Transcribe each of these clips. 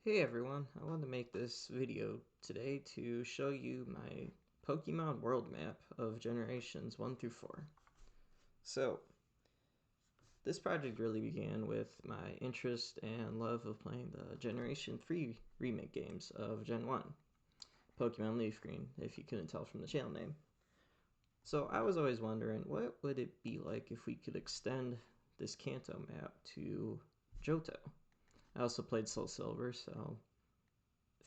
Hey everyone, I wanted to make this video today to show you my Pokemon world map of generations 1 through 4. So, this project really began with my interest and love of playing the Generation 3 remake games of Gen 1, Pokemon Leaf Green, if you couldn't tell from the channel name. So I was always wondering, what would it be like if we could extend this Kanto map to Johto? I also played Soul Silver, so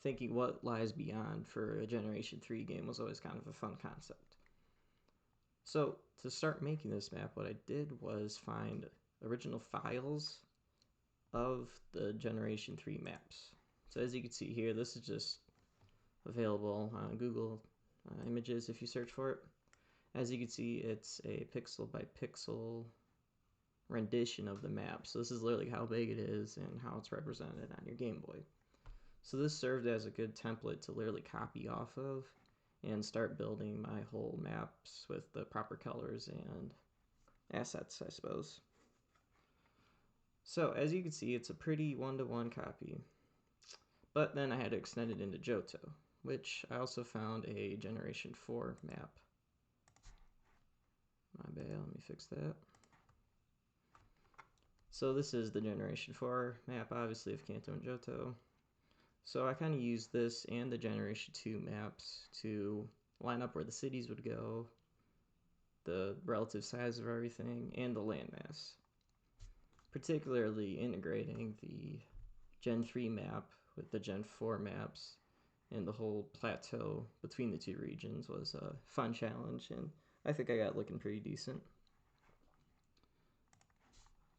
thinking what lies beyond for a Generation 3 game was always kind of a fun concept. So, to start making this map, what I did was find original files of the Generation 3 maps. So, as you can see here, this is just available on Google Images if you search for it. As you can see, it's a pixel by pixel rendition of the map. So, this is literally how big it is and how it's represented on your Game Boy. So this served as a good template to literally copy off of and start building my whole maps with the proper colors and assets, I suppose. So as you can see, it's a pretty one-to-one copy. But then I had to extend it into Johto, which I also found a Generation 4 map. My bad, let me fix that. So this is the Generation 4 map, obviously, of Kanto and Johto. So I kind of used this and the Generation 2 maps to line up where the cities would go, the relative size of everything, and the landmass. Particularly integrating the Gen 3 map with the Gen 4 maps and the whole plateau between the two regions was a fun challenge, and I think I got looking pretty decent.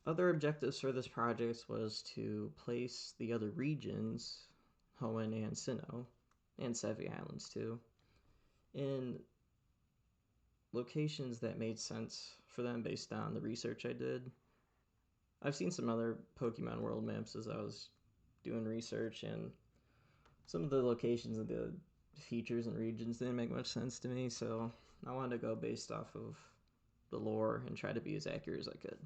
Other objectives for this project was to place the other regions, Hoenn and Sinnoh, and Sevii Islands too, in locations that made sense for them based on the research I did. I've seen some other Pokemon world maps as I was doing research, and some of the locations and the features and regions didn't make much sense to me, so I wanted to go based off of the lore and try to be as accurate as I could.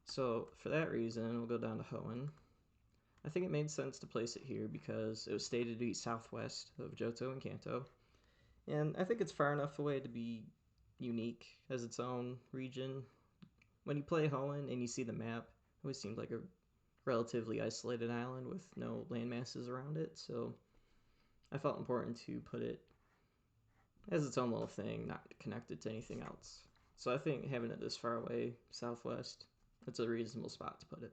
So for that reason, we'll go down to Hoenn. I think it made sense to place it here because it was stated to be southwest of Johto and Kanto, and I think it's far enough away to be unique as its own region. When you play Hoenn and you see the map, it always seems like a relatively isolated island with no land masses around it, so I felt important to put it as its own little thing, not connected to anything else. So I think having it this far away, southwest, that's a reasonable spot to put it.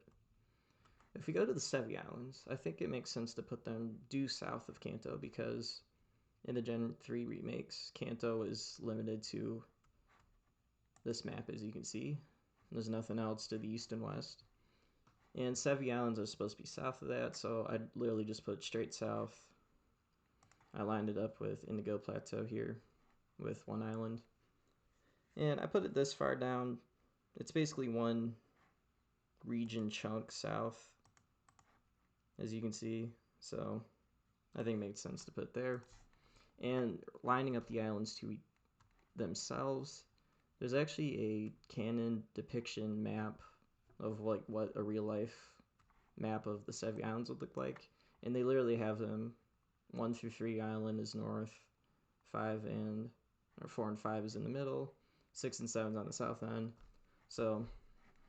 If we go to the Sevii Islands, I think it makes sense to put them due south of Kanto because in the Gen 3 remakes, Kanto is limited to this map, as you can see. There's nothing else to the east and west. And Sevii Islands are supposed to be south of that, so I literally just put straight south. I lined it up with Indigo Plateau here with one island. And I put it this far down. It's basically one region chunk south, as you can see. So I think it makes sense to put there. And lining up the islands to themselves, there's actually a canon depiction map of like what a real life map of the Sevii Islands would look like. And they literally have them 1 through 3 island is north, 5 and or 4 and 5 is in the middle, 6 and 7 is on the south end. So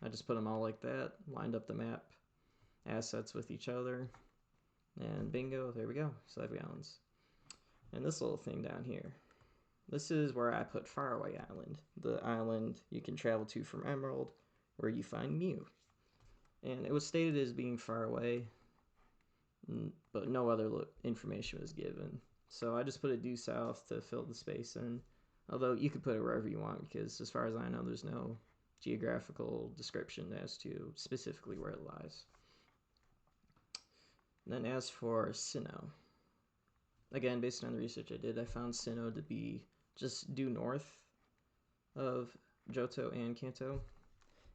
I just put them all like that, lined up the map assets with each other, and bingo, there we go, Sevii Islands. And this little thing down here, this is where I put Faraway Island, the island you can travel to from Emerald, where you find Mew. And it was stated as being far away, but no other information was given. So I just put it due south to fill the space in. Although you could put it wherever you want because as far as I know, there's no geographical description as to specifically where it lies. And then as for Sinnoh, again, based on the research I did, I found Sinnoh to be just due north of Johto and Kanto.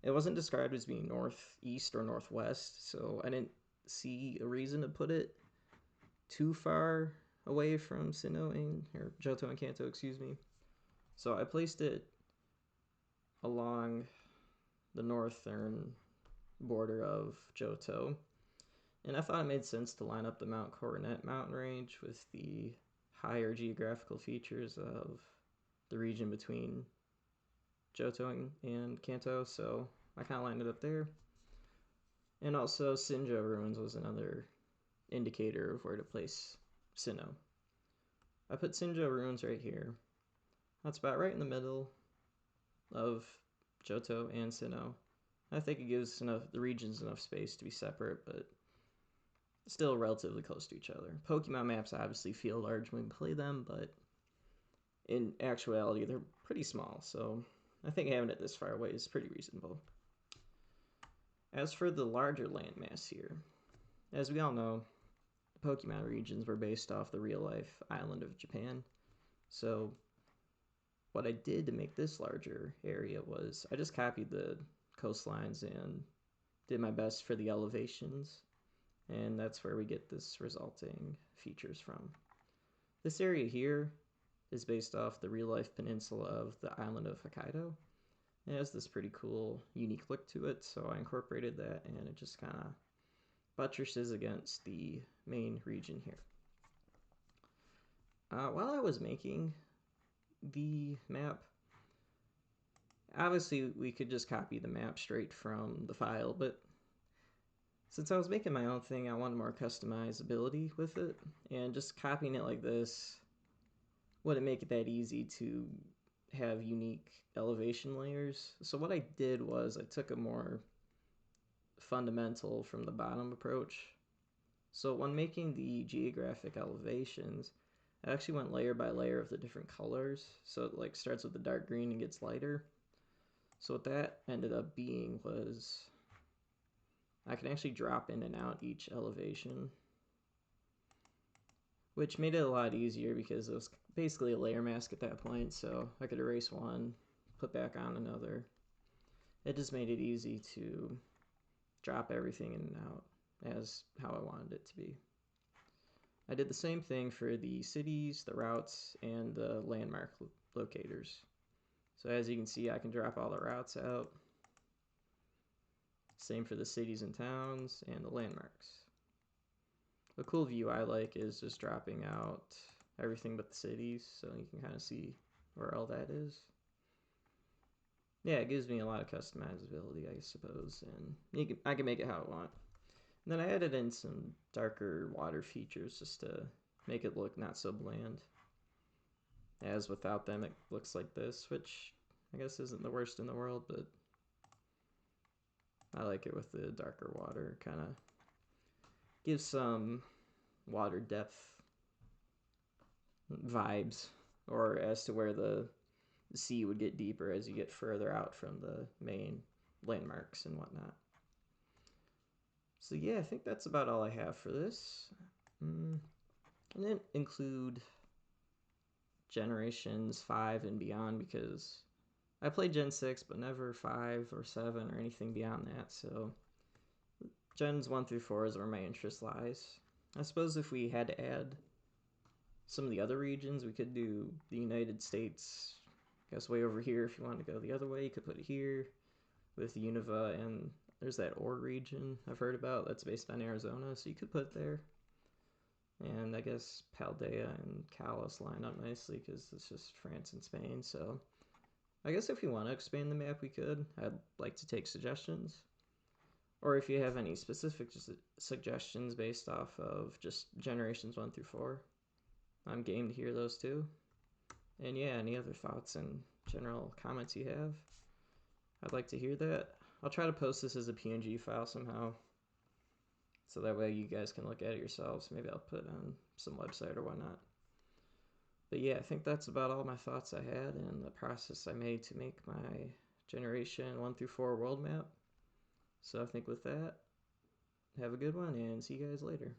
It wasn't described as being northeast or northwest, so I didn't see a reason to put it too far away from Sinnoh and or Johto and Kanto, excuse me. So I placed it along the northern border of Johto, And I thought it made sense to line up the Mount Coronet mountain range with the higher geographical features of the region between Johto and Kanto, so I kind of lined it up there. And also, Sinjo Ruins was another indicator of where to place Sinnoh. I put Sinjo Ruins right here. That's about right in the middle of Johto and Sinnoh. I think it gives the regions enough space to be separate, but still relatively close to each other. Pokemon maps obviously feel large when we play them, but in actuality, they're pretty small, so I think having it this far away is pretty reasonable. As for the larger landmass here, as we all know, Pokemon regions were based off the real-life island of Japan, so what I did to make this larger area was I just copied the coastlines and did my best for the elevations, and that's where we get this resulting features from. This area here is based off the real-life peninsula of the island of Hokkaido. It has this pretty cool, unique look to it, so I incorporated that, and it just kind of buttresses against the main region here. While I was making the map, obviously we could just copy the map straight from the file, but since I was making my own thing, I wanted more customizability with it, and just copying it like this wouldn't make it that easy to have unique elevation layers. So what I did was I took a more fundamental from the bottom approach. So when making the geographic elevations, I actually went layer by layer of the different colors. So it like starts with the dark green and gets lighter. So what that ended up being was I can actually drop in and out each elevation, which made it a lot easier because it was basically a layer mask at that point. So I could erase one, put back on another. It just made it easy to drop everything in and out as how I wanted it to be. I did the same thing for the cities, the routes, and the landmark locators. So as you can see, I can drop all the routes out. Same for the cities and towns and the landmarks. A cool view I like is just dropping out everything but the cities, so you can kind of see where all that is. Yeah, it gives me a lot of customizability, I suppose, and I can make it how I want. And then I added in some darker water features just to make it look not so bland. As without them, it looks like this, which I guess isn't the worst in the world, but I like it with the darker water. Kind of gives some water depth vibes, or as to where the sea would get deeper as you get further out from the main landmarks and whatnot. So yeah, I think that's about all I have for this. I didn't include generations 5 and beyond because I played Gen 6 but never 5 or 7 or anything beyond that, so Gens 1 through 4 is where my interest lies. I suppose if we had to add some of the other regions, we could do the United States, I guess way over here. If you wanted to go the other way, you could put it here with Unova, and there's that Ore region I've heard about that's based on Arizona, so you could put it there. And I guess Paldea and Kalos line up nicely because it's just France and Spain, so I guess if you want to expand the map, we could. I'd like to take suggestions. Or if you have any specific suggestions based off of just generations 1 through 4, I'm game to hear those too. And yeah, any other thoughts and general comments you have, I'd like to hear that. I'll try to post this as a PNG file somehow, so that way you guys can look at it yourselves. Maybe I'll put it on some website or whatnot. But yeah, I think that's about all my thoughts I had and the process I made to make my generation 1 through 4 world map. So I think with that, have a good one and see you guys later.